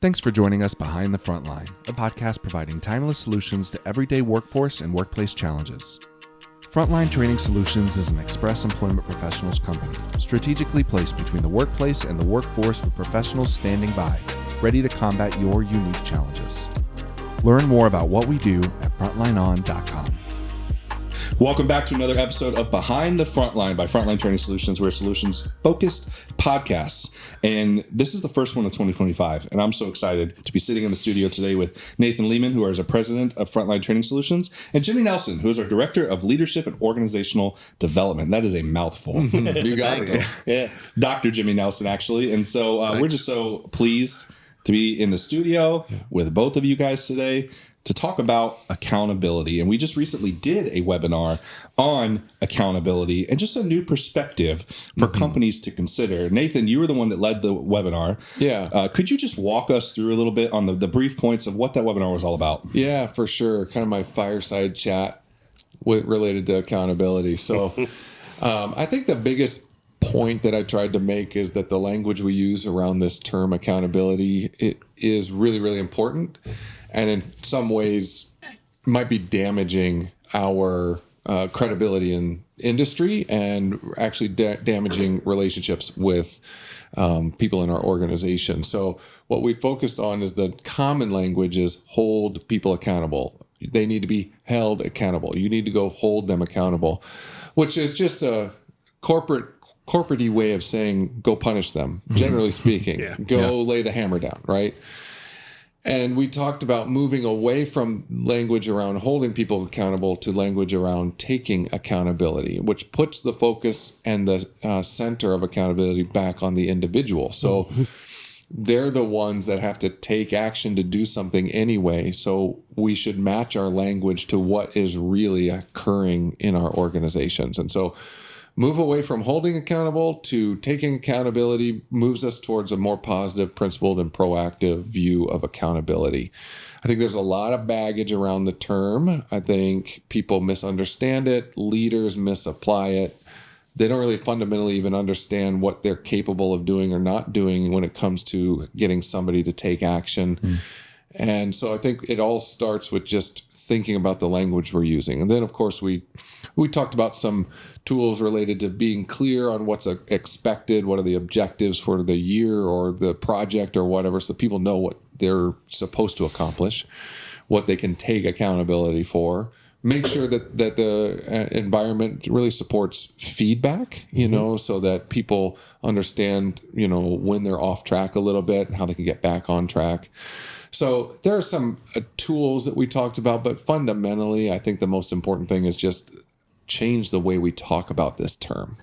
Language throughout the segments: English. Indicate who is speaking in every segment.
Speaker 1: Thanks for joining us Behind the Frontline, a podcast providing timeless solutions to everyday workforce and workplace challenges. Frontline Training Solutions is an express employment professionals company, strategically placed between the workplace and the workforce with professionals standing by, ready to combat your unique challenges. Learn more about what we do at frontlineon.com. Welcome back to another episode of Behind the Frontline by Frontline Training Solutions. We're solutions-focused podcasts, and this is the first one of 2025, and I'm so excited to be sitting in the studio today with Nathan Leaman, who is a president of Frontline Training Solutions, and Jimmy Nelson, who is our director of leadership and organizational development. That is a mouthful.
Speaker 2: You got it.
Speaker 1: Yeah, Dr. Jimmy Nelson, actually, and so we're just so pleased to be in the studio with both of you guys today to talk about accountability. And we just recently did a webinar on accountability and just a new perspective for companies to consider. Nathan, you were the one that led the webinar.
Speaker 2: Yeah.
Speaker 1: Could you just walk us through a little bit on the brief points of what that webinar was all about?
Speaker 2: Yeah, for sure. Kind of my fireside chat related to accountability. So I think the biggest point that I tried to make is that the language we use around this term accountability, it is really, really important. And in some ways might be damaging our credibility in industry and actually damaging relationships with people in our organization. So what we focused on is the common language is hold people accountable. They need to be held accountable. You need to go hold them accountable, which is just a corporate-y way of saying go punish them, generally speaking. Lay the hammer down, right? And we talked about moving away from language around holding people accountable to language around taking accountability, which puts the focus and the center of accountability back on the individual. So they're the ones that have to take action to do something anyway. So we should match our language to what is really occurring in our organizations. And so move away from holding accountable to taking accountability moves us towards a more positive, principled, and proactive view of accountability. I think there's a lot of baggage around the term. I think people misunderstand it. Leaders misapply it. They don't really fundamentally even understand what they're capable of doing or not doing when it comes to getting somebody to take action. And so I think it all starts with just thinking about the language we're using. And then, of course, we talked about some tools related to being clear on what's expected, what are the objectives for the year or the project or whatever, so people know what they're supposed to accomplish, what they can take accountability for. Make sure that the environment really supports feedback, so that people understand, when they're off track a little bit, how they can get back on track. So there are some tools that we talked about, but fundamentally, I think the most important thing is just change the way we talk about this term.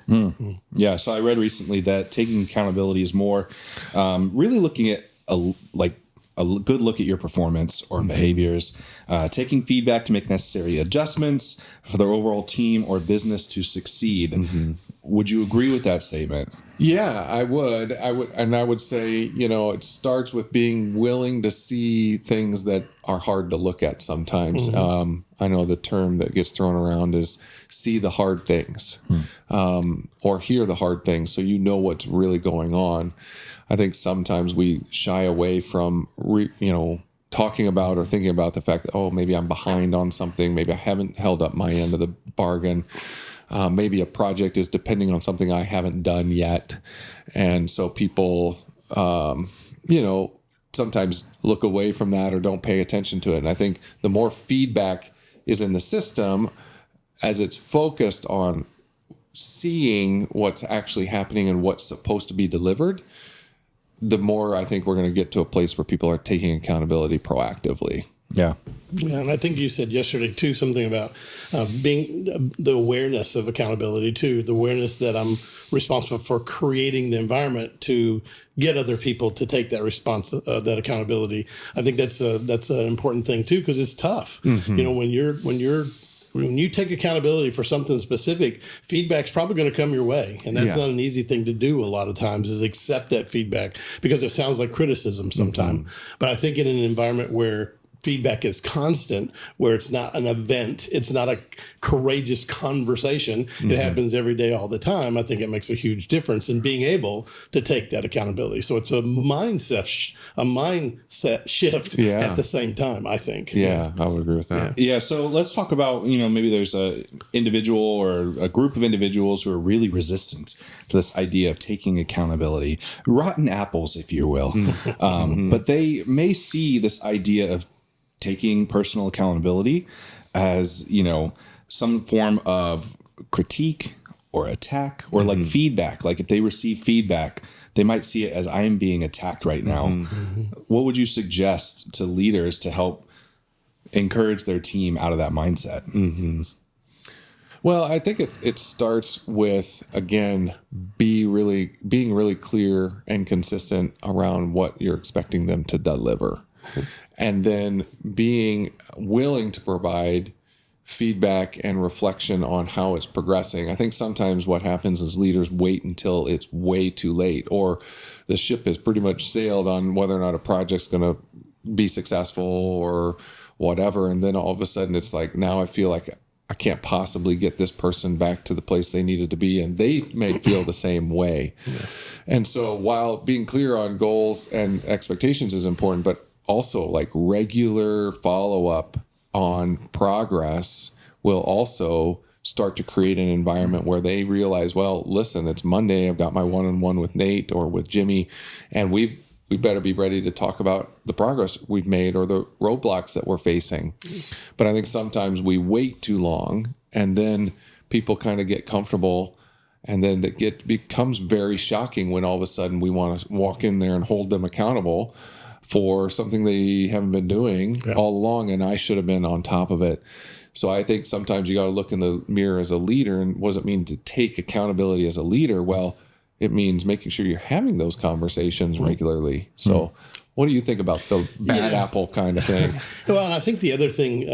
Speaker 1: Yeah, so I read recently that taking accountability is more really looking at a good look at your performance or behaviors, taking feedback to make necessary adjustments for the overall team or business to succeed. Would you agree with that statement?
Speaker 2: Yeah, I would. And I would say, it starts with being willing to see things that are hard to look at sometimes. I know the term that gets thrown around is see the hard things, or hear the hard things, so you know what's really going on. I think sometimes we shy away from, talking about or thinking about the fact that, maybe I'm behind on something. Maybe I haven't held up my end of the bargain. Maybe a project is depending on something I haven't done yet. And so people, sometimes look away from that or don't pay attention to it. And I think the more feedback is in the system, as it's focused on seeing what's actually happening and what's supposed to be delivered, the more I think we're going to get to a place where people are taking accountability proactively.
Speaker 1: Yeah,
Speaker 3: and I think you said yesterday, too, something about being the awareness of accountability, too, the awareness that I'm responsible for creating the environment to get other people to take that that accountability. I think that's an important thing, too, because it's tough. When you take accountability for something specific, feedback's probably going to come your way. And that's not an easy thing to do a lot of times, is accept that feedback, because it sounds like criticism sometimes. But I think in an environment where feedback is constant, where it's not an event, it's not a courageous conversation. It happens every day, all the time. I think it makes a huge difference in being able to take that accountability. So it's a mindset shift at the same time, I think.
Speaker 2: Yeah, I would agree with that.
Speaker 4: Yeah. So let's talk about, maybe there's a individual or a group of individuals who are really resistant to this idea of taking accountability, rotten apples, if you will. But they may see this idea of taking personal accountability as, some form of critique or attack or like feedback. Like if they receive feedback, they might see it as I'm being attacked right now. What would you suggest to leaders to help encourage their team out of that mindset?
Speaker 2: Well, I think it starts with, again, being really clear and consistent around what you're expecting them to deliver. And then being willing to provide feedback and reflection on how it's progressing. I think sometimes what happens is leaders wait until it's way too late, or the ship has pretty much sailed on whether or not a project's going to be successful or whatever. And then all of a sudden it's like, now I feel like I can't possibly get this person back to the place they needed to be. And they may feel the same way. And so while being clear on goals and expectations is important, but also like regular follow-up on progress will also start to create an environment where they realize, well, listen, it's Monday. I've got my one-on-one with Nate or with Jimmy, and we better be ready to talk about the progress we've made or the roadblocks that we're facing. But I think sometimes we wait too long, and then people kind of get comfortable, and then becomes very shocking when all of a sudden we want to walk in there and hold them accountable for something they haven't been doing all along, and I should have been on top of it. So I think sometimes you got to look in the mirror as a leader, and what does it mean to take accountability as a leader? Well, it means making sure you're having those conversations regularly. So what do you think about the bad apple kind of thing?
Speaker 3: Well, and I think the other thing,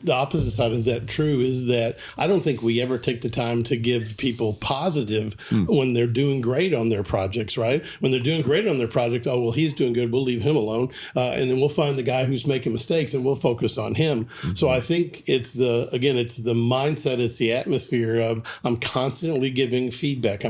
Speaker 3: the opposite side is that I don't think we ever take the time to give people positive when they're doing great on their projects, right? When they're doing great on their project, oh, well, he's doing good, we'll leave him alone. And then we'll find the guy who's making mistakes and we'll focus on him. So I think it's the mindset, it's the atmosphere of I'm constantly giving feedback.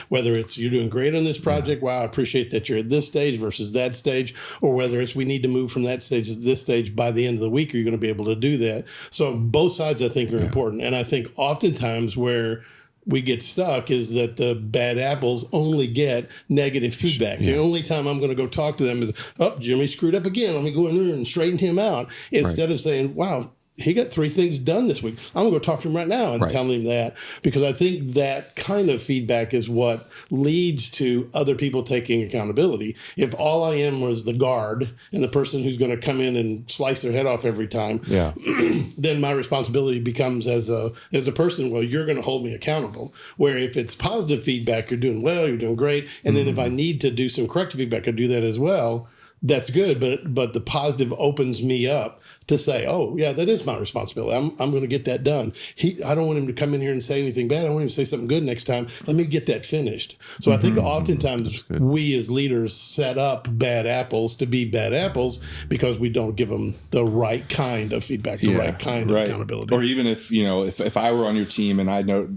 Speaker 3: Whether it's you're doing great on this project, wow, I appreciate that you're at this stage versus that stage, or whether it's we need to move from that stage to this stage by the end of the week, are you going to be able to do that? So both sides, I think, are important. And I think oftentimes where we get stuck is that the bad apples only get negative feedback. The only time I'm going to go talk to them is, oh, Jimmy screwed up again. Let me go in there and straighten him out. Instead of saying, wow, he got 3 things done this week. I'm going to go talk to him right now and tell him that, because I think that kind of feedback is what leads to other people taking accountability. If all I am was the guard and the person who's going to come in and slice their head off every time, then my responsibility becomes as a person, well, you're going to hold me accountable. Where if it's positive feedback, you're doing well, you're doing great. And then if I need to do some corrective feedback, I do that as well. That's good, but the positive opens me up to say, oh, yeah, that is my responsibility. I'm going to get that done. I don't want him to come in here and say anything bad. I want him to say something good next time. Let me get that finished. So I think oftentimes we as leaders set up bad apples to be bad apples because we don't give them the right kind of feedback, the right kind of accountability.
Speaker 4: Or even if I were on your team and I know,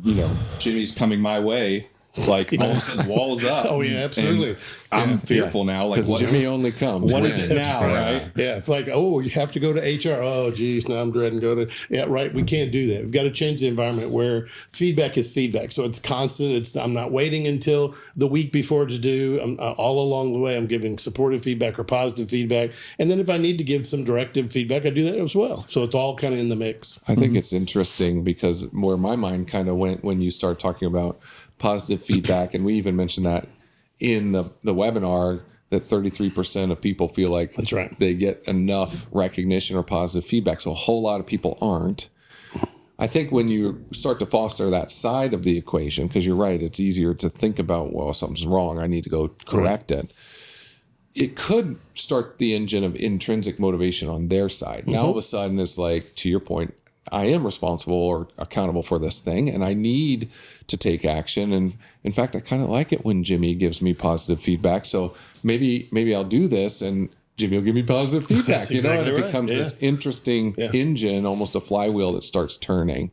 Speaker 4: Jimmy's coming my way, like all of a sudden walls up.
Speaker 3: Oh yeah, absolutely.
Speaker 4: I'm fearful now. Like
Speaker 2: because Jimmy only comes.
Speaker 4: What is it now, right?
Speaker 3: Yeah, it's like, oh, you have to go to HR. Oh, geez, now I'm dreading go to. Yeah, right. We can't do that. We've got to change the environment where feedback is feedback. So it's constant. I'm not waiting until the week before to do. All along the way, I'm giving supportive feedback or positive feedback, and then if I need to give some directive feedback, I do that as well. So it's all kind of in the mix.
Speaker 2: I think it's interesting because where my mind kind of went when you start talking about positive feedback, and we even mentioned that in the webinar, that 33% of people feel like they get enough recognition or positive feedback. So a whole lot of people aren't. I think when you start to foster that side of the equation, because you're right, it's easier to think about, well, something's wrong, I need to go correct it. It could start the engine of intrinsic motivation on their side. Now all of a sudden it's like, to your point, I am responsible or accountable for this thing, and I need to take action. And in fact, I kind of like it when Jimmy gives me positive feedback. So maybe I'll do this. And Jimmy will give me positive feedback.
Speaker 3: That's exactly
Speaker 2: and it
Speaker 3: right.
Speaker 2: becomes this interesting engine, almost a flywheel that starts turning.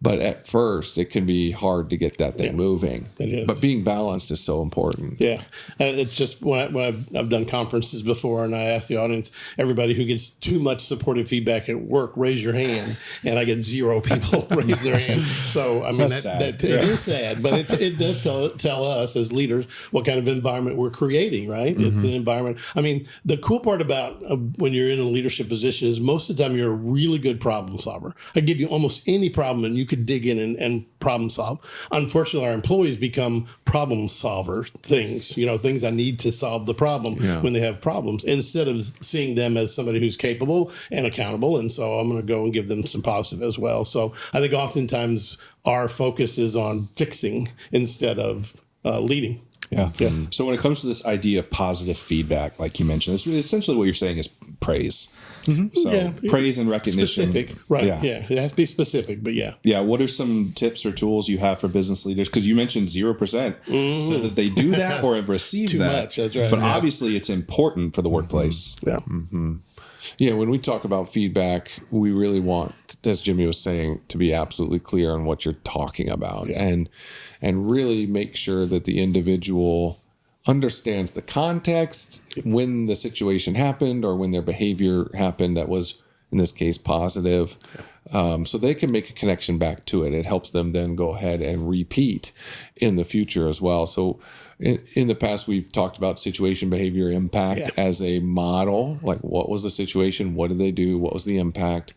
Speaker 2: But at first, it can be hard to get that thing moving.
Speaker 3: It is.
Speaker 2: But being balanced is so important.
Speaker 3: Yeah. It's just when I've done conferences before and I ask the audience, everybody who gets too much supportive feedback at work, raise your hand. And I get 0 people raise their hand. So, I mean, it is sad, but it does tell us as leaders what kind of environment we're creating, right? Mm-hmm. It's an environment. I mean, the cool part about when you're in a leadership position is most of the time you're a really good problem solver. I give you almost any problem and you could dig in and problem solve. Unfortunately, our employees become problem solver things, things I need to solve the problem when they have problems, instead of seeing them as somebody who's capable and accountable. And so I'm going to go and give them some positive as well. So I think oftentimes our focus is on fixing instead of leading.
Speaker 4: Yeah. So when it comes to this idea of positive feedback, like you mentioned, it's essentially what you're saying is praise. Mm-hmm. So praise and recognition.
Speaker 3: Specific, right? Yeah. It has to be specific, but yeah.
Speaker 4: Yeah. What are some tips or tools you have for business leaders? Because you mentioned 0% so that they do that or have received
Speaker 3: Too
Speaker 4: that.
Speaker 3: much. That's right.
Speaker 4: But obviously, it's important for the workplace.
Speaker 3: Yeah.
Speaker 2: Mm-hmm. Yeah, when we talk about feedback, we really want, as Jimmy was saying, to be absolutely clear on what you're talking about and really make sure that the individual understands the context, when the situation happened or when their behavior happened that was, in this case, positive, so they can make a connection back to it. It helps them then go ahead and repeat in the future as well. So in the past, we've talked about situation, behavior, impact as a model. Like, what was the situation? What did they do? What was the impact?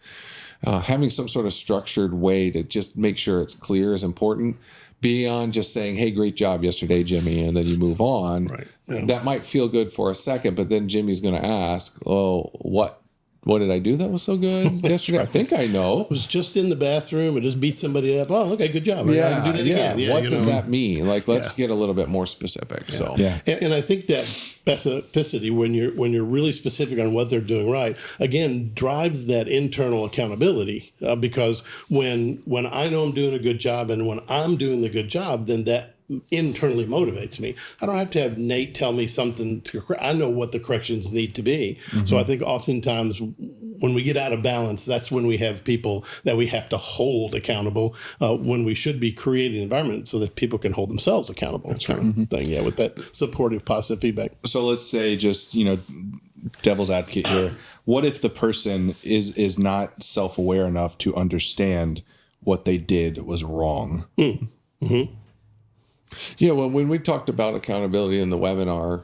Speaker 2: Having some sort of structured way to just make sure it's clear is important. Beyond just saying, hey, great job yesterday, Jimmy, and then you move on.
Speaker 3: Right. Yeah.
Speaker 2: That might feel good for a second, but then Jimmy's going to ask, oh, what did I do that was so good yesterday?
Speaker 3: Right.
Speaker 2: I think I know.
Speaker 3: I was just in the bathroom and just beat somebody up. Oh, okay, good job. I can do that again. Yeah,
Speaker 2: what does that mean? Like, let's get a little bit more specific.
Speaker 3: Yeah.
Speaker 2: So,
Speaker 3: and I think that specificity, when you're really specific on what they're doing right, again, drives that internal accountability. Because when I know I'm doing a good job and when I'm doing the good job, then that internally motivates me. I don't have to have Nate tell me something I know what the corrections need to be. Mm-hmm. So I think oftentimes when we get out of balance, that's when we have people that we have to hold accountable, when we should be creating an environment so that people can hold themselves accountable. That's kind of thing. Yeah, with that supportive, positive feedback.
Speaker 4: So let's say, just, devil's advocate here. What if the person is not self-aware enough to understand what they did was wrong?
Speaker 3: Mm-hmm.
Speaker 2: Yeah, well, when we talked about accountability in the webinar,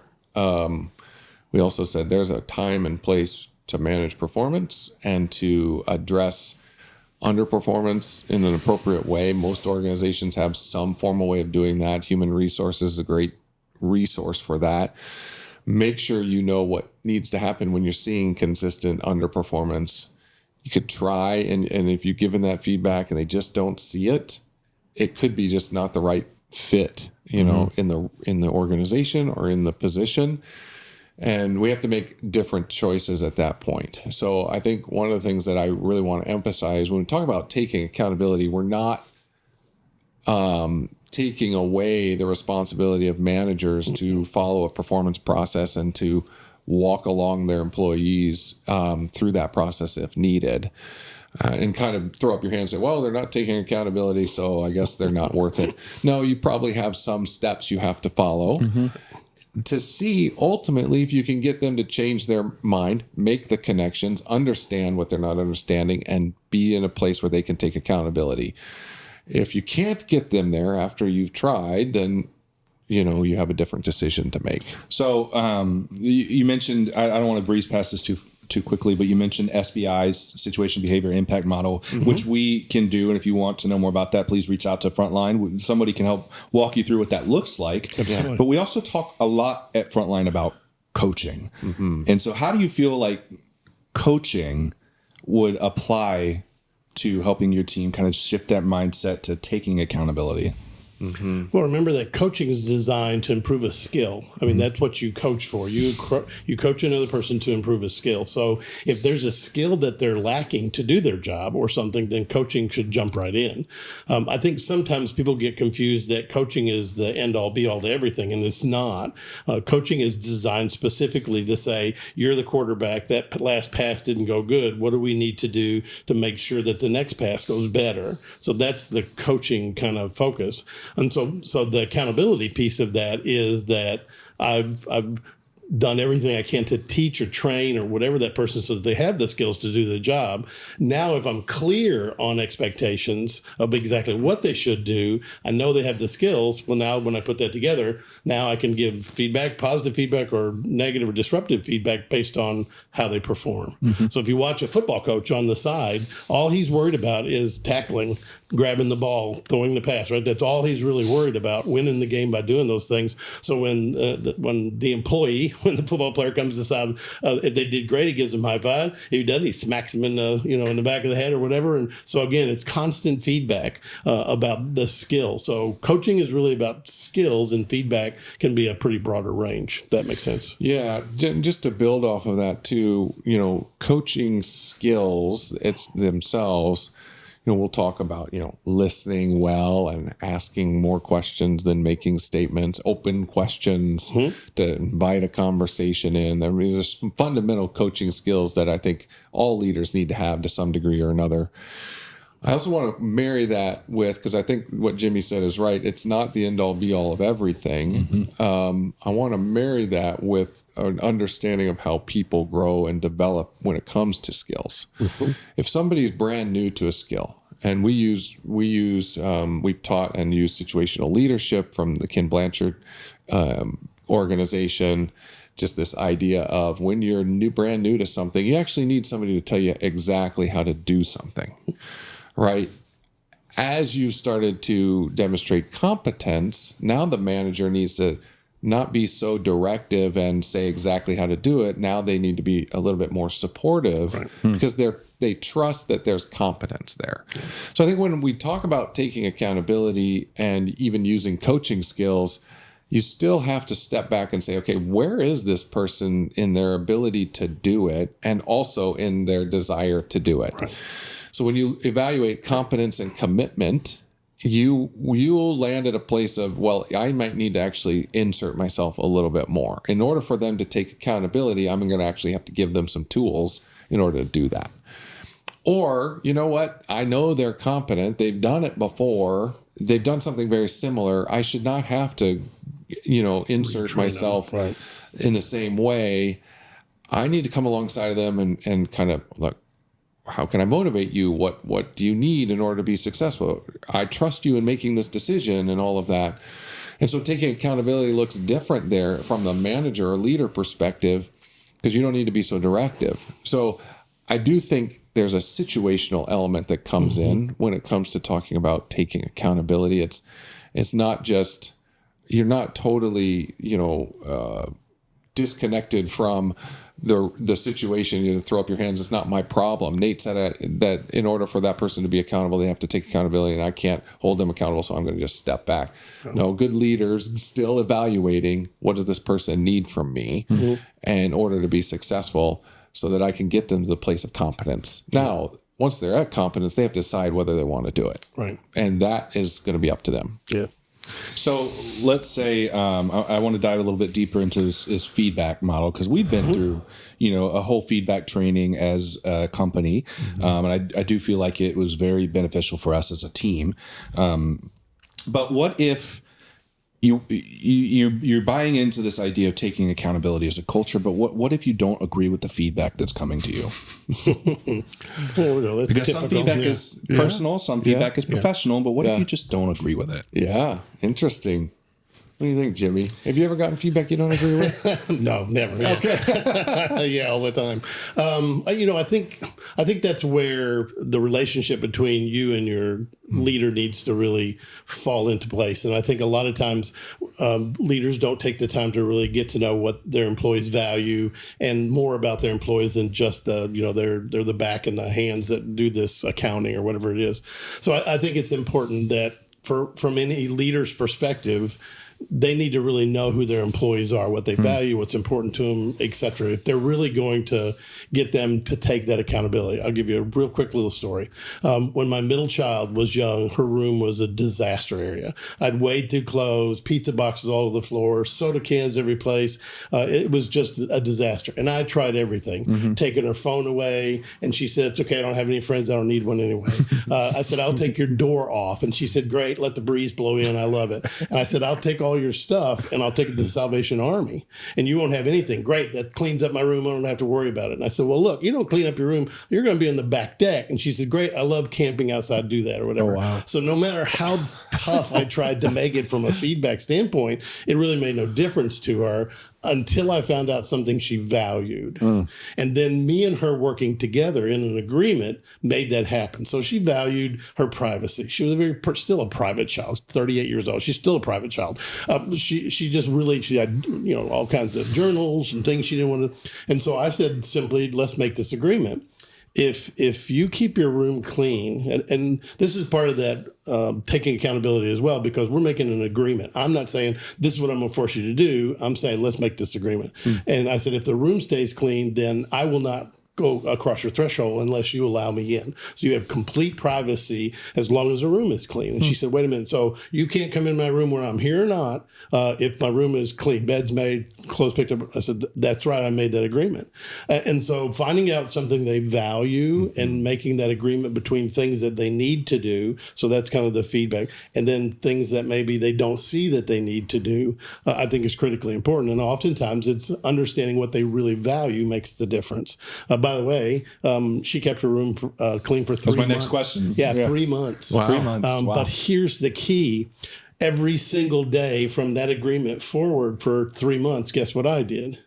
Speaker 2: we also said there's a time and place to manage performance and to address underperformance in an appropriate way. Most organizations have some formal way of doing that. Human resources is a great resource for that. Make sure you know what needs to happen when you're seeing consistent underperformance. You could try, and if you're given that feedback and they just don't see it, it could be just not the right fit, in the organization or in the position. And we have to make different choices at that point. So I think one of the things that I really want to emphasize when we talk about taking accountability, we're not taking away the responsibility of managers to follow a performance process and to walk along their employees through that process if needed. And kind of throw up your hands and say, well, they're not taking accountability, so I guess they're not worth it. No, you probably have some steps you have to follow to see ultimately if you can get them to change their mind, make the connections, understand what they're not understanding, and be in a place where they can take accountability. If you can't get them there after you've tried, then you have a different decision to make.
Speaker 4: So you mentioned, I don't want to breeze past this too quickly, but you mentioned SBI's situation, behavior, impact model, which we can do. And if you want to know more about that, please reach out to Frontline. Somebody can help walk you through what that looks like.
Speaker 3: Absolutely.
Speaker 4: But we also talk a lot at Frontline about coaching. And so how do you feel like coaching would apply to helping your team kind of shift that mindset to taking accountability?
Speaker 3: Well, remember that coaching is designed to improve a skill. I mean, that's what you coach for. You coach another person to improve a skill. So if there's a skill that they're lacking to do their job or something, then coaching should jump right in. I think sometimes people get confused that coaching is the end-all, be-all to everything, and it's not. Coaching is designed specifically to say, you're the quarterback, that last pass didn't go good. What do we need to do to make sure that the next pass goes better? So that's the coaching kind of focus. And so the accountability piece of that is that I've done everything I can to teach or train or whatever that person so that they have the skills to do the job. Now, if I'm clear on expectations of exactly what they should do, I know they have the skills. Well, now when I put that together, now I can give feedback, positive feedback or negative or disruptive feedback based on how they perform. So if you watch a football coach on the side, all he's worried about is tackling, grabbing the ball, throwing the pass, right? That's all he's really worried about, winning the game by doing those things. So when the employee, when the football player comes aside, if they did great, he gives them a high five. If he doesn't, he smacks them in the back of the head or whatever. And so again, it's constant feedback about the skill. So coaching is really about skills, and feedback can be a pretty broader range. If that makes sense.
Speaker 2: Yeah, just to build off of that too, coaching skills, it's themselves. We'll talk about, listening well and asking more questions than making statements, open questions to invite a conversation in. I mean, there's some fundamental coaching skills that I think all leaders need to have to some degree or another. I also want to marry that with, because I think what Jimmy said is right, it's not the end all be all of everything. I want to marry that with an understanding of how people grow and develop when it comes to skills. If somebody's brand new to a skill, and we've taught and used situational leadership from the Ken Blanchard organization, just this idea of when you're brand new to something, you actually need somebody to tell you exactly how to do something. Right. As you've started to demonstrate competence, now the manager needs to not be so directive and say exactly how to do it. Now they need to be a little bit more supportive because they trust that there's competence there. So I think when we talk about taking accountability and even using coaching skills, you still have to step back and say, okay, where is this person in their ability to do it and also in their desire to do it? Right. So when you evaluate competence and commitment, you'll land at a place of, well, I might need to actually insert myself a little bit more. In order for them to take accountability, I'm going to actually have to give them some tools in order to do that. Or, you know what? I know they're competent. They've done it before. They've done something very similar. I should not have to, insert myself in the same way. I need to come alongside of them and kind of look, how can I motivate you? What do you need in order to be successful? I trust you in making this decision and all of that. And so taking accountability looks different there from the manager or leader perspective because you don't need to be so directive. So I do think there's a situational element that comes in when it comes to talking about taking accountability. It's not just, you're not totally, disconnected from the situation. You throw up your hands. It's not my problem. Nate said that in order for that person to be accountable, they have to take accountability, and I can't hold them accountable, so I'm going to just step back. No, good leaders still evaluating what does this person need from me in order to be successful so that I can get them to the place of competence. Now, once they're at competence, they have to decide whether they want to do it. Right. And that is going to be up to them.
Speaker 3: Yeah.
Speaker 4: So let's say I want to dive a little bit deeper into this feedback model because we've been through, a whole feedback training as a company, and I do feel like it was very beneficial for us as a team. But what if you're buying into this idea of taking accountability as a culture, but what if you don't agree with the feedback that's coming to you? Because some feedback is personal, some feedback is professional, but what if you just don't agree with it?
Speaker 2: Yeah, interesting. What do you think, Jimmy? Have you ever gotten feedback you don't agree with?
Speaker 3: No, never. Yeah. Okay. Yeah, all the time. I think that's where the relationship between you and your leader needs to really fall into place. And I think a lot of times leaders don't take the time to really get to know what their employees value and more about their employees than just they're the back and the hands that do this accounting or whatever it is. So I think it's important that from any leader's perspective, they need to really know who their employees are, what they value, what's important to them, et cetera. If they're really going to get them to take that accountability. I'll give you a real quick little story. When my middle child was young, her room was a disaster area. I'd wade through clothes, pizza boxes all over the floor, soda cans every place. It was just a disaster. And I tried everything, taking her phone away. And she said, it's okay, I don't have any friends. I don't need one anyway. I said, I'll take your door off. And she said, great, let the breeze blow in. I love it. And I said, I'll take all your stuff and I'll take it to the Salvation Army and you won't have anything. Great. That cleans up my room. I don't have to worry about it. And I said, well, look, you don't clean up your room. You're going to be on the back deck. And she said, great. I love camping outside, do that or whatever.
Speaker 4: Oh, wow.
Speaker 3: So no matter how tough I tried to make it from a feedback standpoint, it really made no difference to her until I found out something she valued. And then me and her working together in an agreement made that happen. So she valued her privacy. She was still a private child, 38 years old. She's still a private child. She had, all kinds of journals and things she didn't want to. And so I said simply, let's make this agreement. If you keep your room clean, and this is part of that taking accountability as well, because we're making an agreement. I'm not saying this is what I'm going to force you to do. I'm saying let's make this agreement. And I said, if the room stays clean, then I will not go across your threshold unless you allow me in. So you have complete privacy as long as the room is clean. And she said, wait a minute. So you can't come in my room where I'm here or not if my room is clean, bed's made, clothes picked up. I said, that's right. I made that agreement. And so finding out something they value and making that agreement between things that they need to do. So that's kind of the feedback. And then things that maybe they don't see that they need to do, I think is critically important. And oftentimes it's understanding what they really value makes the difference. By the way, she kept her room clean for 3 months.
Speaker 4: That's my next question.
Speaker 3: Yeah, 3 months.
Speaker 2: Wow.
Speaker 4: 3 months. Wow.
Speaker 3: But here's the key. Every single day from that agreement forward for 3 months, guess what I did?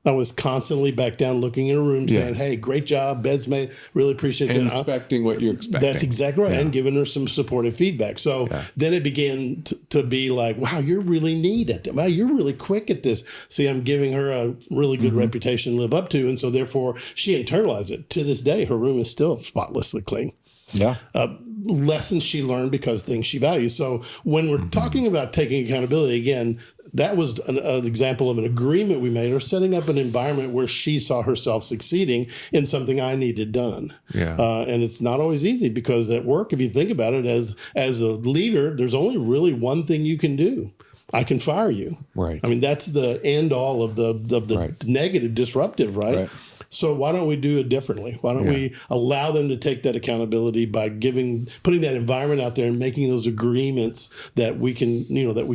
Speaker 3: I was constantly back down looking in a room saying, hey, great job, bed's made, really appreciate that.
Speaker 2: Inspecting what you're expecting.
Speaker 3: That's exactly right. And giving her some supportive feedback. So then it began to be like, wow, you're really neat at that. Wow, you're really quick at this. See, I'm giving her a really good reputation to live up to. And so therefore she internalized it. To this day, her room is still spotlessly clean.
Speaker 4: Yeah.
Speaker 3: Lessons she learned because things she values. So when we're talking about taking accountability, again, that was an example of an agreement we made, or setting up an environment where she saw herself succeeding in something I needed done.
Speaker 2: Yeah.
Speaker 3: And it's not always easy because at work, if you think about it, as a leader, there's only really one thing you can do. I can fire you.
Speaker 2: Right.
Speaker 3: I mean, that's the end all of the negative, disruptive, right? So why don't we do it differently? Why don't we allow them to take that accountability by putting that environment out there and making those agreements that we can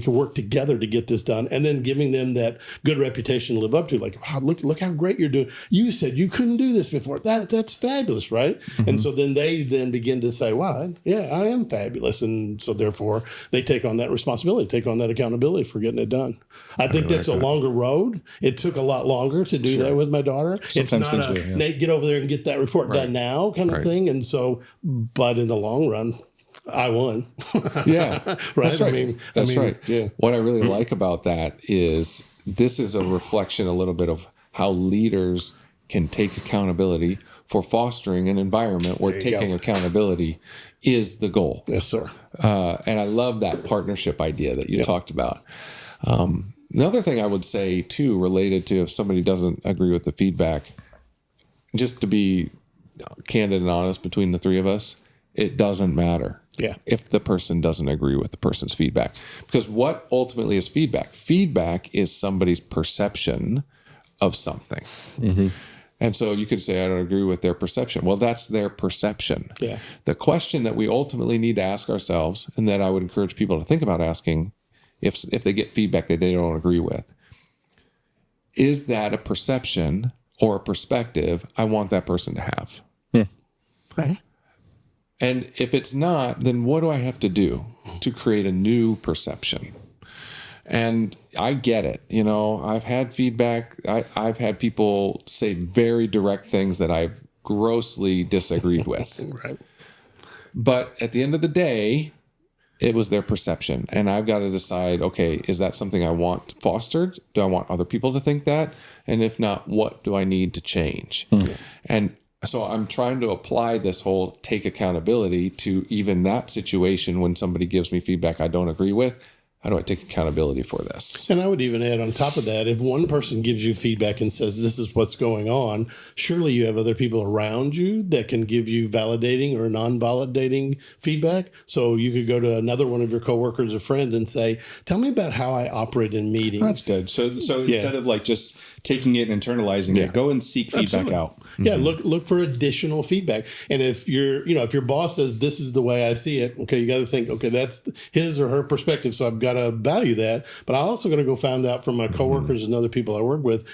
Speaker 3: work together to get this done, and then giving them that good reputation to live up to. Like, wow, look how great you're doing. You said you couldn't do this before. That's fabulous, right? And so then they begin to say, wow, yeah, I am fabulous. And so therefore they take on that responsibility, take on that accountability for getting it done. I think that's a longer road. It took a lot longer to do that with my daughter. It's not Nate, get over there and get that report done now kind of thing. And so, but in the long run, I won.
Speaker 2: Yeah.
Speaker 3: Right.
Speaker 2: That's right. That's right. Yeah. What I really like about that is this is a reflection a little bit of how leaders can take accountability for fostering an environment where taking accountability is the goal.
Speaker 3: Yes, sir.
Speaker 2: And I love that partnership idea that you talked about. Another thing I would say too, related to if somebody doesn't agree with the feedback, just to be candid and honest between the three of us, it doesn't matter if the person doesn't agree with the person's feedback. Because what ultimately is feedback? Feedback is somebody's perception of something. And so you could say, I don't agree with their perception. Well, that's their perception. Yeah. The question that we ultimately need to ask ourselves, and that I would encourage people to think about asking if they get feedback that they don't agree with, is that a perception or a perspective I want that person to have?
Speaker 3: Okay.
Speaker 2: And if it's not, then what do I have to do to create a new perception? And I get it. You know, I've had feedback. I've had people say very direct things that I've grossly disagreed with.
Speaker 3: Right.
Speaker 2: But at the end of the day, it was their perception. And I've got to decide, okay, is that something I want fostered? Do I want other people to think that? And if not, what do I need to change? And So I'm trying to apply this whole take accountability to even that situation when somebody gives me feedback I don't agree with. How do I take accountability for this?
Speaker 3: And I would even add on top of that, if one person gives you feedback and says, this is what's going on, surely you have other people around you that can give you validating or non-validating feedback. So you could go to another one of your coworkers or friends and say, tell me about how I operate in meetings.
Speaker 4: That's good. So instead of like just taking it and internalizing it, go and seek feedback out.
Speaker 3: Yeah, look for additional feedback. And if if your boss says this is the way I see it, okay, you got to think, okay, that's his or her perspective, so I've got to value that. But I'm also going to go find out from my coworkers and other people I work with.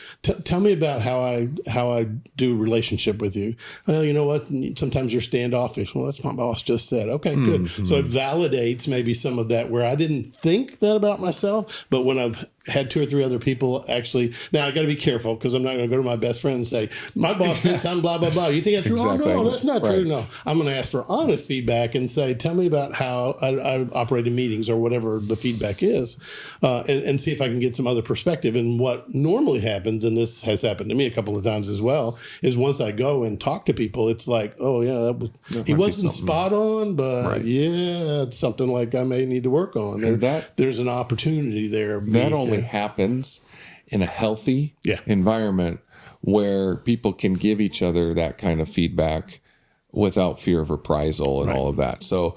Speaker 3: Tell me about how I do relationship with you. Well, you know what? Sometimes you're standoffish. Well, that's what my boss just said. Okay, good. So it validates maybe some of that where I didn't think that about myself, but when I've had 2 or 3 other people actually. Now I got to be careful because I'm not going to go to my best friend and say, my boss thinks I'm blah, blah, blah. You think that's true?
Speaker 2: Exactly.
Speaker 3: Oh, no, that's not true.
Speaker 2: Right.
Speaker 3: No, I'm going to ask for honest feedback and say, tell me about how I operate in meetings or whatever the feedback is, and see if I can get some other perspective. And what normally happens, and this has happened to me a couple of times as well, is once I go and talk to people, it's like, oh yeah, he wasn't spot on, but yeah, it's something like I may need to work on. There's an opportunity there.
Speaker 2: That only happens in a healthy environment where people can give each other that kind of feedback without fear of reprisal and all of that. So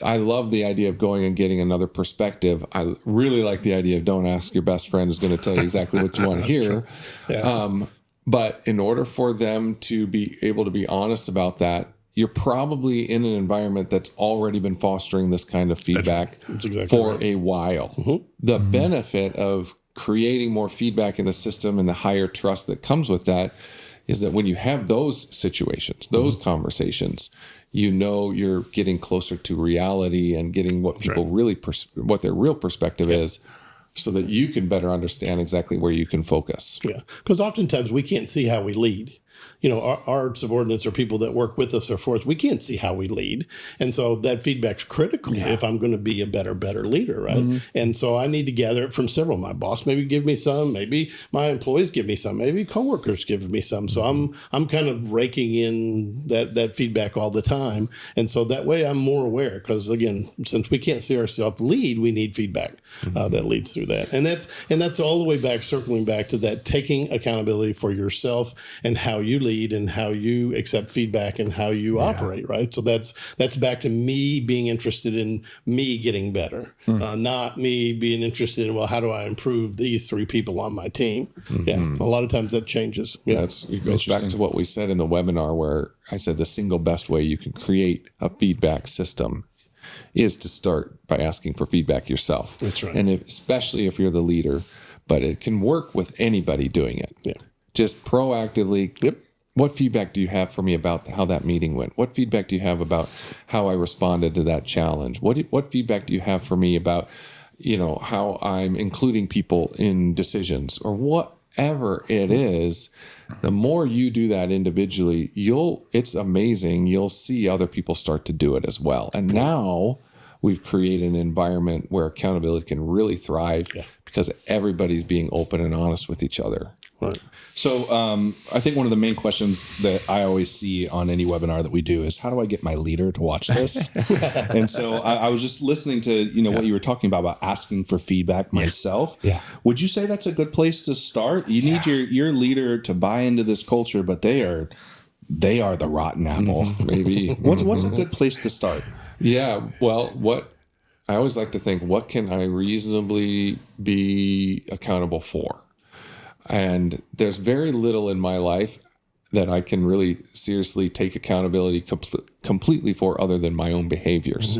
Speaker 2: I love the idea of going and getting another perspective. I really like the idea of don't ask your best friend who's going to tell you exactly what you want to hear. But in order for them to be able to be honest about that, you're probably in an environment that's already been fostering this kind of feedback for a while. The benefit of creating more feedback in the system and the higher trust that comes with that is that when you have those situations, those conversations, you're getting closer to reality and getting what people really, what their real perspective is, so that you can better understand exactly where you can focus.
Speaker 3: Yeah, because oftentimes we can't see how we lead. Our subordinates or people that work with us or for us, we can't see how we lead. And so that feedback's critical if I'm going to be a better leader, right? And so I need to gather it from several. My boss maybe give me some, maybe my employees give me some, maybe coworkers give me some. So I'm kind of raking in that feedback all the time. And so that way I'm more aware because, again, since we can't see ourselves lead, we need feedback that leads through that. And that's all the way back, circling back to that taking accountability for yourself and how you lead and how you accept feedback and how you operate, right? So that's back to me being interested in me getting better, not me being interested in, well, how do I improve these 3 people on my team? Yeah, a lot of times that changes. Yeah,
Speaker 2: it goes back to what we said in the webinar where I said the single best way you can create a feedback system is to start by asking for feedback yourself.
Speaker 3: That's right.
Speaker 2: And especially if you're the leader, but it can work with anybody doing it.
Speaker 3: Yeah.
Speaker 2: Just proactively, what feedback do you have for me about how that meeting went? What feedback do you have about how I responded to that challenge? What feedback do you have for me about, how I'm including people in decisions or whatever it is? The more you do that individually, it's amazing. You'll see other people start to do it as well. And now we've created an environment where accountability can really thrive because everybody's being open and honest with each other.
Speaker 3: Right.
Speaker 4: So I think one of the main questions that I always see on any webinar that we do is, how do I get my leader to watch this? And so I was just listening to what you were talking about asking for feedback myself. Yeah. Would you say that's a good place to start? You need your leader to buy into this culture, but they are the rotten apple.
Speaker 2: Maybe.
Speaker 4: What's a good place to start?
Speaker 2: Yeah. Well, I always like to think, what can I reasonably be accountable for? And there's very little in my life that I can really seriously take accountability completely for other than my own behaviors.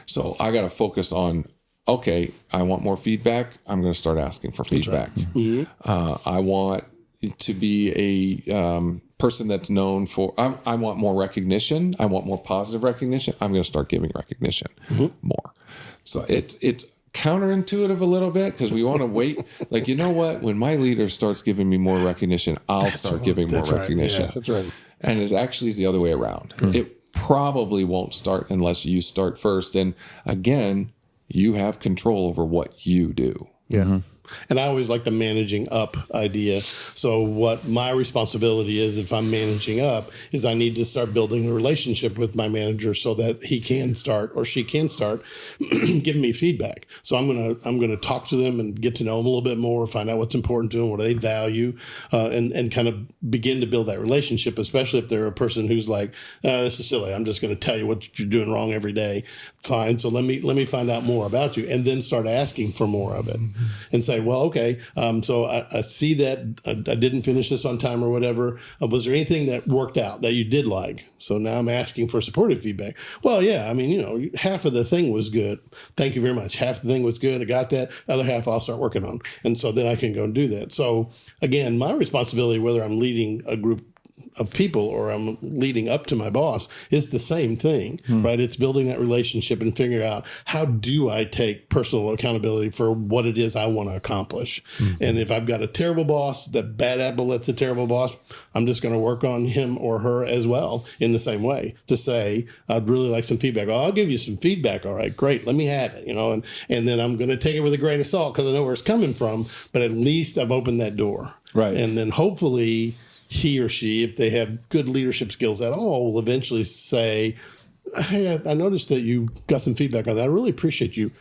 Speaker 2: So I got to focus on, okay, I want more feedback. I'm going to start asking for feedback. Right. I want to be a person that's known for, I want more recognition. I want more positive recognition. I'm going to start giving recognition more. So it's counterintuitive a little bit because we want to wait. Like, when my leader starts giving me more recognition, I'll start giving more recognition.
Speaker 3: Yeah, that's right.
Speaker 2: And it actually is the other way around. It probably won't start unless you start first. And again, you have control over what you do.
Speaker 3: Yeah. And I always like the managing up idea. So what my responsibility is, if I'm managing up, is I need to start building a relationship with my manager so that he can start or she can start giving me feedback. So I'm gonna talk to them and get to know them a little bit more, find out what's important to them, what they value, and kind of begin to build that relationship, especially if they're a person who's like, this is silly. I'm just going to tell you what you're doing wrong every day. Fine. So let me find out more about you, and then start asking for more of it, and say, well, okay. So I see that I didn't finish this on time or whatever. Was there anything that worked out that you did like? So now I'm asking for supportive feedback. Well, yeah. I mean, half of the thing was good. Thank you very much. Half the thing was good. I got that. Other half I'll start working on, and so then I can go and do that. So again, my responsibility, whether I'm leading a group of people or I'm leading up to my boss, is the same thing, right? It's building that relationship and figuring out, how do I take personal accountability for what it is I want to accomplish? And if I've got a terrible boss, that bad apple that's a terrible boss, I'm just going to work on him or her as well in the same way, to say, I'd really like some feedback. Oh, I'll give you some feedback. All right, great. Let me have it, and then I'm going to take it with a grain of salt because I know where it's coming from, but at least I've opened that door.
Speaker 4: Right.
Speaker 3: And then hopefully he or she, if they have good leadership skills at all, will eventually say, hey, I noticed that you got some feedback on that. I really appreciate you.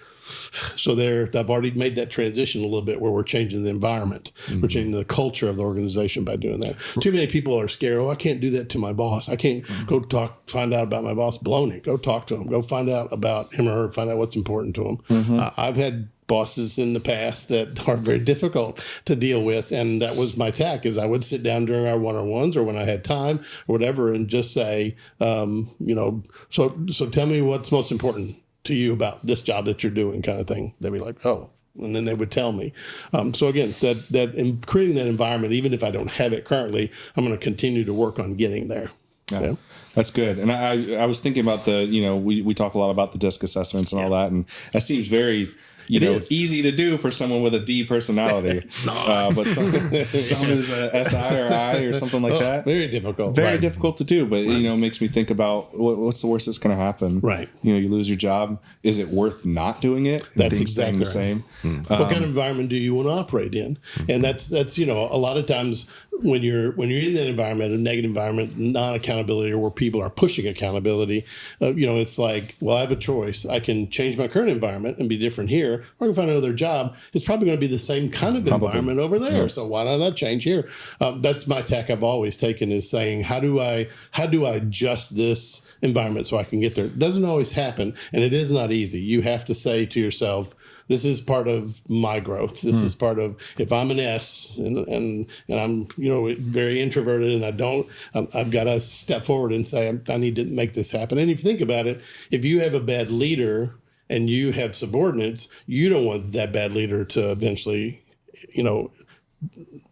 Speaker 3: So I've already made that transition a little bit, where we're changing the environment. We're changing the culture of the organization by doing that. Too many people are scared. Oh, I can't do that to my boss. I can't go find out about my boss. Baloney. Go talk to him. Go find out about him or her. Find out what's important to him. I've had bosses in the past that are very difficult to deal with, and that was my tack. Is I would sit down during our one-on-ones or when I had time or whatever, and just say, so tell me what's most important to you about this job that you're doing, kind of thing. They'd be like, oh, and then they would tell me. So again, that in creating that environment, even if I don't have it currently, I'm going to continue to work on getting there.
Speaker 4: Yeah. That's good. And I was thinking about we talk a lot about the DISC assessments and all that, and that seems very easy to do for someone with a D personality.
Speaker 3: It's not.
Speaker 4: But some is a SI or I or something like that.
Speaker 3: Very difficult.
Speaker 4: Very difficult to do. But, it makes me think about what's the worst that's going to happen.
Speaker 3: Right.
Speaker 4: You lose your job. Is it worth not doing it?
Speaker 3: That's exactly
Speaker 4: the same.
Speaker 3: What kind of environment do you want to operate in? And that's a lot of times when you're in that environment, a negative environment, non-accountability, or where people are pushing accountability, it's like, well, I have a choice. I can change my current environment and be different here, or I can find another job. It's probably going to be the same kind of environment over there. Yeah. So why not change here? That's my tack I've always taken, is saying, how do I adjust this environment so I can get there? It doesn't always happen, and it is not easy. You have to say to yourself, this is part of my growth. This is part of, if I'm an S and I'm, very introverted, and I've got to step forward and say, I need to make this happen. And if you think about it, if you have a bad leader and you have subordinates, you don't want that bad leader to eventually,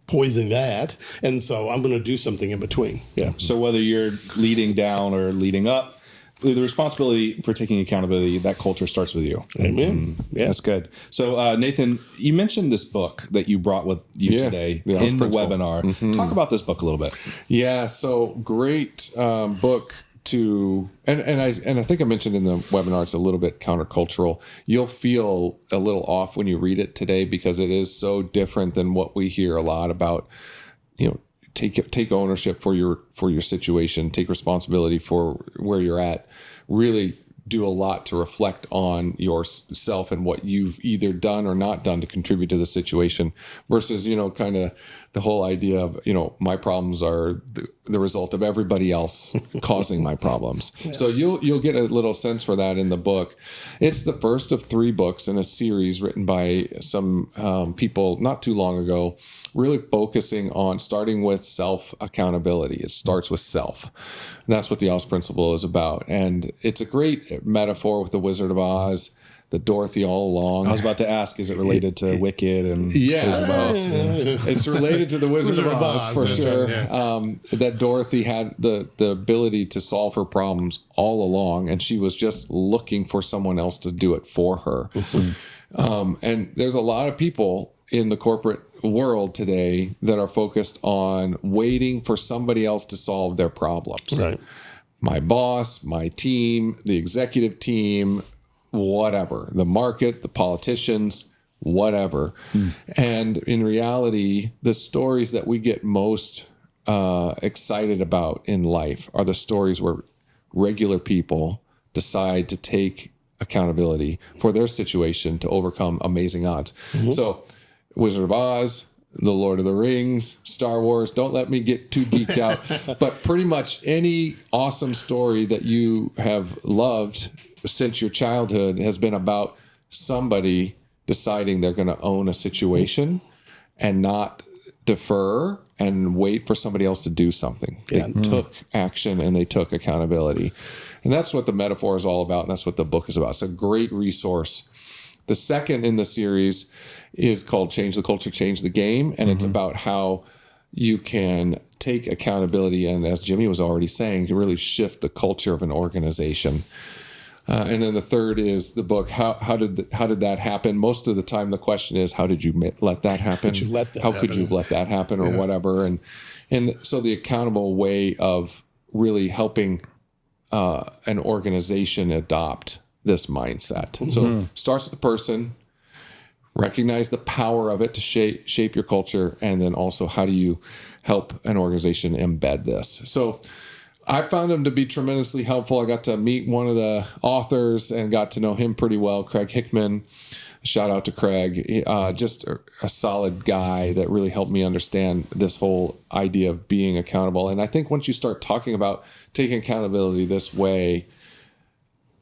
Speaker 3: poison that. And so I'm going to do something in between. Yeah.
Speaker 4: So whether you're leading down or leading up, the responsibility for taking accountability, that culture starts with you.
Speaker 3: Amen.
Speaker 4: Yeah. That's good. So, Nathan, you mentioned this book that you brought with you today in the webinar. Talk about this book a little bit.
Speaker 2: Yeah. So great book to, and I think I mentioned in the webinar, it's a little bit countercultural. You'll feel a little off when you read it today, because it is so different than what we hear a lot about, take ownership for your situation, take responsibility for where you're at, really do a lot to reflect on yourself and what you've either done or not done to contribute to the situation, versus, kind of the whole idea of, my problems are the result of everybody else causing my problems. Yeah. So you'll get a little sense for that in the book. It's the first of 3 books in a series written by some people not too long ago, really focusing on starting with self-accountability. It starts with self. And that's what the Oz principle is about. And it's a great metaphor with the Wizard of Oz, the Dorothy all along.
Speaker 4: I was about to ask, is it related to Wicked and
Speaker 2: Wizard of Oz? It's related to the Wizard of Oz for sure. That Dorothy had the ability to solve her problems all along, and she was just looking for someone else to do it for her. And there's a lot of people in the corporate world today that are focused on waiting for somebody else to solve their problems.
Speaker 3: Right.
Speaker 2: My boss, my team, the executive team, whatever, the market, the politicians, whatever. And in reality, the stories that we get most excited about in life are the stories where regular people decide to take accountability for their situation to overcome amazing odds. So Wizard of Oz, The Lord of the Rings, Star Wars, don't let me get too geeked out, but pretty much any awesome story that you have loved since your childhood has been about somebody deciding they're going to own a situation and not defer and wait for somebody else to do something. They took action and they took accountability. And that's what the metaphor is all about. And that's what the book is about. It's a great resource. The second in the series is called Change the Culture, Change the Game. And it's about how you can take accountability and, as Jimmy was already saying, to really shift the culture of an organization. And then the third is the book. How did that happen? Most of the time, the question is, how did you let that happen? How could you let that happen, or whatever? And so the accountable way of really helping an organization adopt this mindset. So it starts with the person. Recognize the power of it to shape your culture, and then also how do you help an organization embed this? So I found him to be tremendously helpful. I got to meet one of the authors and got to know him pretty well, Craig Hickman. Shout out to Craig. Just a solid guy that really helped me understand this whole idea of being accountable. And I think once you start talking about taking accountability this way,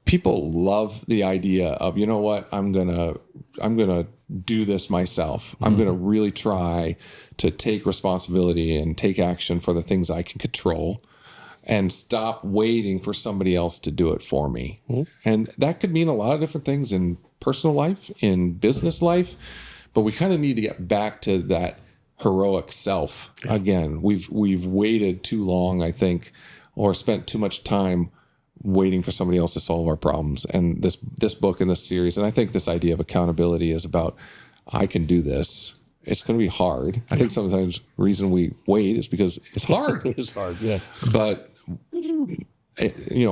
Speaker 2: people love the idea of, you know what, I'm gonna do this myself. I'm gonna really try to take responsibility and take action for the things I can control, and stop waiting for somebody else to do it for me. And that could mean a lot of different things in personal life, in business life, but we kind of need to get back to that heroic self again. We've waited too long, I think, or spent too much time waiting for somebody else to solve our problems. And this book and this series, and I think this idea of accountability is about, I can do this. It's going to be hard. I think sometimes the reason we wait is because it's hard.
Speaker 3: It's hard, yeah.
Speaker 2: But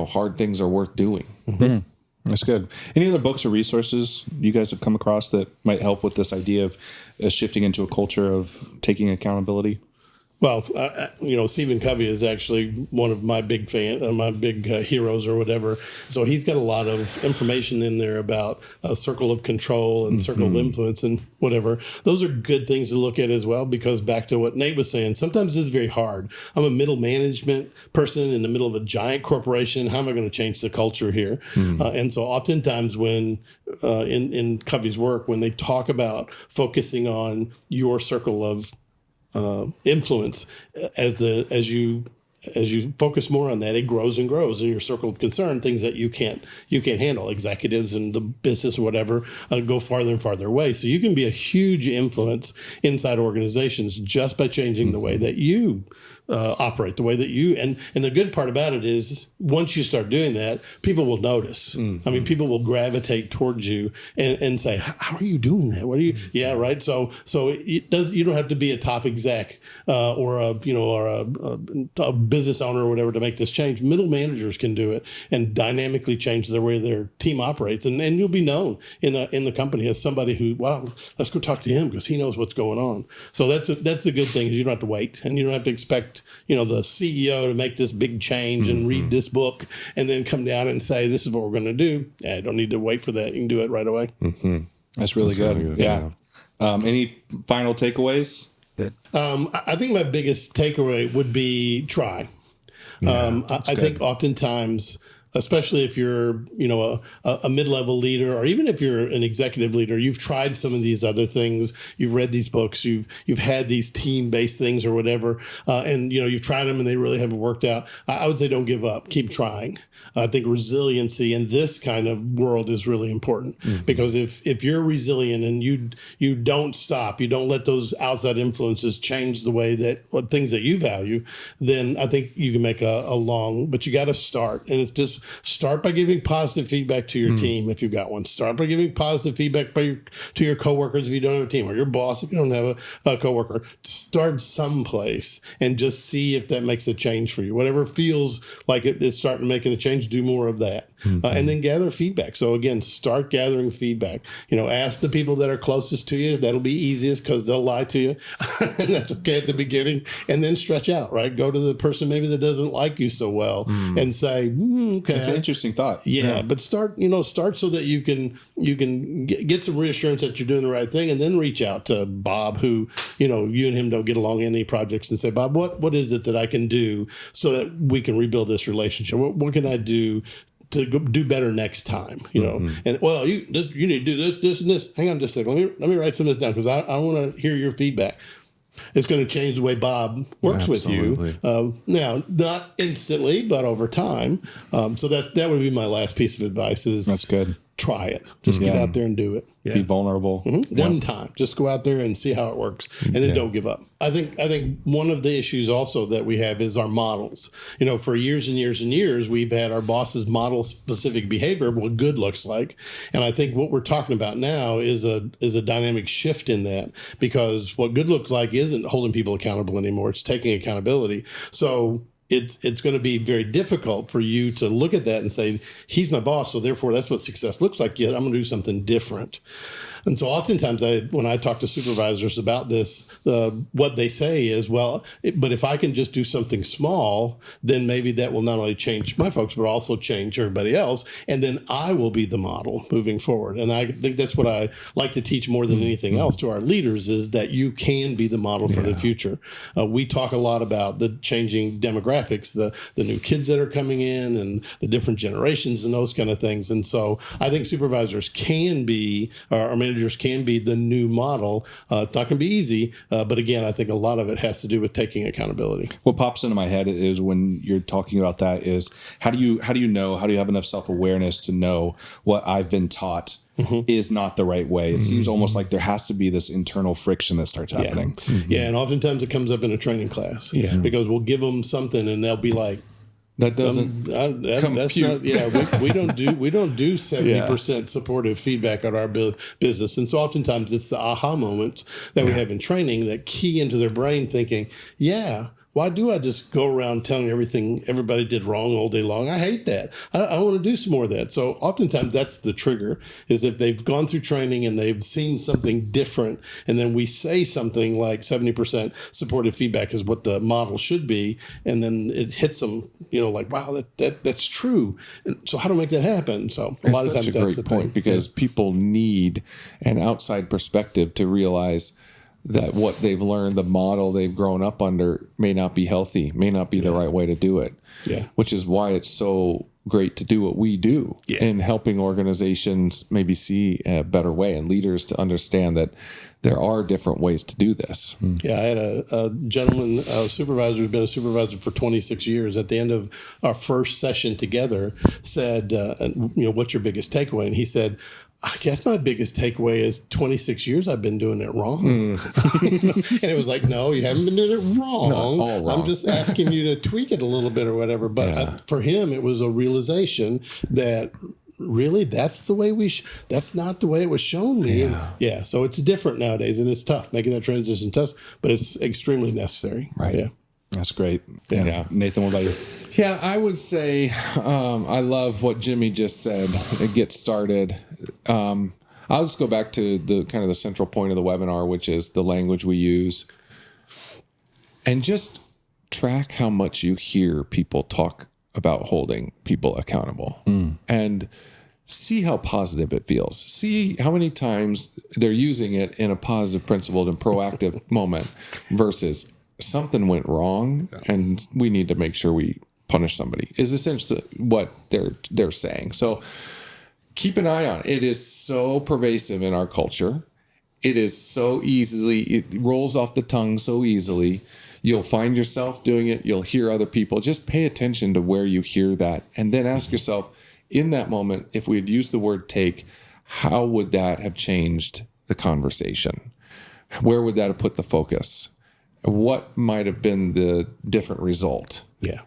Speaker 2: hard things are worth doing.
Speaker 4: That's good. Any other books or resources you guys have come across that might help with this idea of shifting into a culture of taking accountability?
Speaker 3: Well, Stephen Covey is actually one of my big heroes or whatever. So he's got a lot of information in there about a circle of control and circle of influence and whatever. Those are good things to look at as well, because back to what Nate was saying, sometimes it's very hard. I'm a middle management person in the middle of a giant corporation. How am I going to change the culture here? And so oftentimes when in Covey's work, when they talk about focusing on your circle of influence, as you focus more on that, it grows and grows in your circle of concern. Things that you can't handle, executives and the business or whatever, go farther and farther away. So you can be a huge influence inside organizations just by changing the way that you operate, the way that you, and the good part about it is once you start doing that, people will notice. I mean, people will gravitate towards you and say, how are you doing that? What are you? Yeah, right. So it does. You don't have to be a top exec or a business owner or whatever to make this change. Middle managers can do it and dynamically change the way their team operates, and you'll be known in the company as somebody who, well, let's go talk to him because he knows what's going on. So that's the good thing, is you don't have to wait, and you don't have to expect the CEO to make this big change and read this book and then come down and say, this is what we're going to do. I don't need to wait for that. You can do it right away.
Speaker 4: That's really good. Yeah. Any final takeaways?
Speaker 3: I think my biggest takeaway would be try. I think oftentimes, especially if you're, a mid-level leader, or even if you're an executive leader, you've tried some of these other things, you've read these books, you've had these team-based things or whatever, and you've tried them and they really haven't worked out. I would say don't give up, keep trying. I think resiliency in this kind of world is really important, because if you're resilient and you don't stop, you don't let those outside influences change the way things that you value, then I think you can make a long, but you got to start. And it's just Start by giving positive feedback to your team if you've got one. Start by giving positive feedback to your coworkers if you don't have a team, or your boss if you don't have a coworker. Start someplace and just see if that makes a change for you. Whatever feels like it's starting making a change, do more of that. And then gather feedback. So again, start gathering feedback. Ask the people that are closest to you. That'll be easiest because they'll lie to you. And that's okay at the beginning. And then stretch out, right? Go to the person maybe that doesn't like you so well and say, okay.
Speaker 4: That's an interesting thought.
Speaker 3: Yeah, but start so that you can get some reassurance that you're doing the right thing, and then reach out to Bob, who, you and him don't get along in any projects, and say, Bob, what is it that I can do so that we can rebuild this relationship? What can I do to do better next time, And well, you need to do this, and this. Hang on just a second. Let me write some of this down because I want to hear your feedback. It's going to change the way Bob works with you. Now, not instantly, but over time. So that would be my last piece of advice. That's
Speaker 4: good.
Speaker 3: Try it. Just get out there and do it.
Speaker 4: Be vulnerable.
Speaker 3: One time. Just go out there and see how it works, and then don't give up. I think one of the issues also that we have is our models. For years and years and years, we've had our bosses model specific behavior, what good looks like. And I think what we're talking about now is a dynamic shift in that, because what good looks like isn't holding people accountable anymore. It's taking accountability. So it's going to be very difficult for you to look at that and say, he's my boss, so therefore that's what success looks like. Yet I'm going to do something different. And so oftentimes when I talk to supervisors about this, what they say is, but if I can just do something small, then maybe that will not only change my folks, but also change everybody else. And then I will be the model moving forward. And I think that's what I like to teach more than anything else to our leaders, is that you can be the model for the future. We talk a lot about the changing demographics, the new kids that are coming in and the different generations and those kind of things. And so I think supervisors can be, or managers can be, the new model. It's not going to be easy, but again, I think a lot of it has to do with taking accountability.
Speaker 4: What pops into my head is, when you're talking about that, is how do you have enough self-awareness to know what I've been taught is not the right way? It seems almost like there has to be this internal friction that starts happening.
Speaker 3: Yeah, and oftentimes it comes up in a training class because we'll give them something and they'll be like,
Speaker 2: that doesn't compute.
Speaker 3: That's not, we don't do 70% supportive feedback on our business. And so oftentimes it's the aha moments that we have in training that key into their brain thinking, why do I just go around telling everything everybody did wrong all day long? I hate that. I want to do some more of that. So oftentimes that's the trigger, is if they've gone through training and they've seen something different, and then we say something like 70% supportive feedback is what the model should be, and then it hits them, like, wow, that's true. And so how to make that happen? So a lot of times that's the point,
Speaker 2: because people need an outside perspective to realize that what they've learned, the model they've grown up under, may not be healthy, may not be the right way to do it.
Speaker 3: Yeah.
Speaker 2: Which is why it's so great to do what we do in helping organizations maybe see a better way, and leaders to understand that there are different ways to do this.
Speaker 3: Yeah, I had a gentleman, a supervisor who's been a supervisor for 26 years. At the end of our first session together, said, what's your biggest takeaway? And he said, I guess my biggest takeaway is 26 years I've been doing it wrong. And it was like, no, you haven't been doing it wrong.
Speaker 2: No, all wrong.
Speaker 3: I'm just asking you to tweak it a little bit or whatever. But for him, it was a realization that really that's the way that's not the way it was shown me. So it's different nowadays, and it's tough making that transition tough, but it's extremely necessary.
Speaker 2: Right.
Speaker 3: Yeah.
Speaker 4: That's great. Yeah. Nathan, what about you?
Speaker 2: Yeah, I would say I love what Jimmy just said. Get started. I'll just go back to the kind of the central point of the webinar, which is the language we use, and just track how much you hear people talk about holding people accountable, and see how positive it feels. See how many times they're using it in a positive, principled, and proactive moment versus something went wrong and we need to make sure we punish somebody, is essentially what they're saying. So keep an eye on it. It is so pervasive in our culture. It is so it rolls off the tongue so easily. You'll find yourself doing it. You'll hear other people. Just pay attention to where you hear that, and then ask yourself, in that moment, if we had used the word take, how would that have changed the conversation? Where would that have put the focus? What might have been the different result?
Speaker 3: Yeah.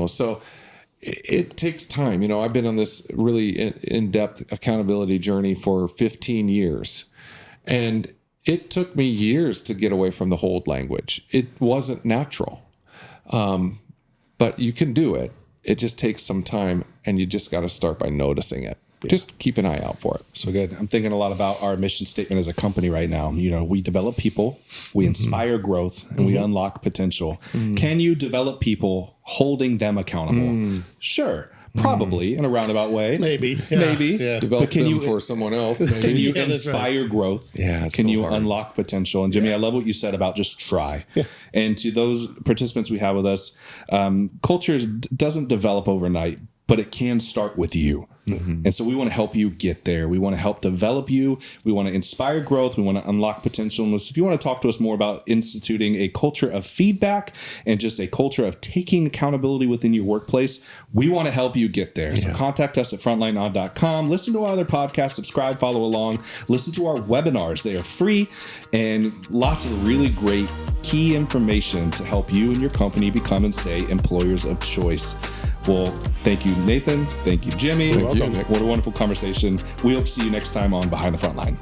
Speaker 2: So it takes time. I've been on this really in-depth accountability journey for 15 years. And it took me years to get away from the hold language. It wasn't natural. But you can do it. It just takes some time, and you just got to start by noticing it. Yeah. Just keep an eye out for it.
Speaker 4: So good. I'm thinking a lot about our mission statement as a company right now. We develop people, we inspire growth, and we unlock potential. Can you develop people holding them accountable? Sure. Probably in a roundabout way.
Speaker 3: Maybe.
Speaker 4: Yeah.
Speaker 2: Develop them for someone else. Maybe.
Speaker 4: Can you inspire growth?
Speaker 2: Yeah.
Speaker 4: Can you unlock potential? And Jimmy, I love what you said about just try. Yeah. And to those participants we have with us, culture doesn't develop overnight, but it can start with you. And so we want to help you get there. We want to help develop you. We want to inspire growth. We want to unlock potential. And if you want to talk to us more about instituting a culture of feedback and just a culture of taking accountability within your workplace, we want to help you get there. So contact us at frontlineon.com. Listen to our other podcasts, subscribe, follow along, listen to our webinars. They are free and lots of really great key information to help you and your company become and stay employers of choice. Well, thank you, Nathan. Thank you, Jimmy.
Speaker 2: Thank you, Nick.
Speaker 4: What a wonderful conversation. We hope to see you next time on Behind the Frontline.